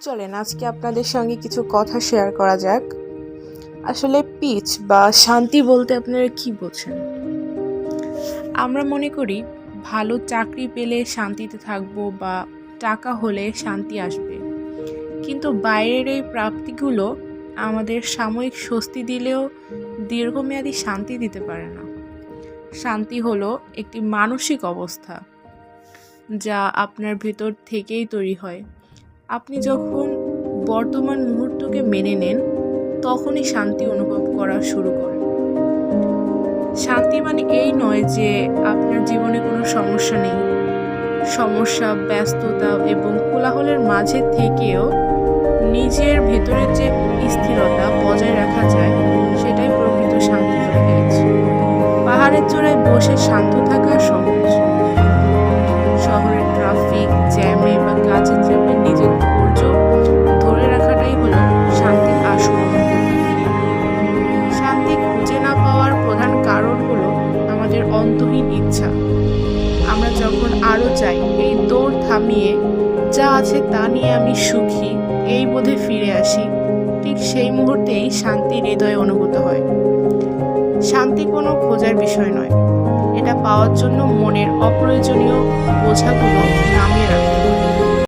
চলেন আজকে আপনাদের সঙ্গে কিছু কথা শেয়ার করা যাক। আসলে পিচ বা শান্তি বলতে আপনারা কি বোঝেন? আমরা মনে করি ভালো চাকরি পেলে শান্তিতে থাকবো বা টাকা হলে শান্তি আসবে, কিন্তু বাইরের এই প্রাপ্তিগুলো আমাদের সাময়িক স্বস্তি দিলেও দীর্ঘমেয়াদী শান্তি দিতে পারে না। শান্তি হলো একটি মানসিক অবস্থা যা আপনার ভেতর থেকেই তৈরি হয়। আপনি যখন বর্তমান মুহূর্তকে মেনে নেন, তখনই শান্তি অনুভব করা শুরু করেন। শান্তি মানে এই নয় যে আপনার জীবনে কোনো সমস্যা নেই। সমস্যা, ব্যস্ততা এবং কোলাহলের মাঝে থেকেও নিজের ভেতরের যে স্থিরতা বজায় রাখা যায়, সেটাই প্রকৃত শান্তি হয়ে গেছে। পাহাড়ের চূড়ায় বসে শান্ত থাকা সহজ, শহরের ট্রাফিক জ্যামে বা কাজের চাপে নিজের ধৈর্য ধরে রাখাটাই হলো শান্তির আসল অনুভূতি। শান্তি খুঁজে না পাওয়ার প্রধান কারণ হলো আমাদের অন্তহীন ইচ্ছা। আমরা যখন আরও চাই, এই দৌড় থামিয়ে যা আছে তা নিয়ে আমি সুখী, এই বোধে ফিরে আসি, ঠিক সেই মুহূর্তেই শান্তির হৃদয়ে অনুভূত হয়। শান্তি কোনো খোঁজার বিষয় নয়, এটা পাওয়ার জন্য মনের অপ্রয়োজনীয় বোঝাগুলো নামিয়ে রাখতে হবে।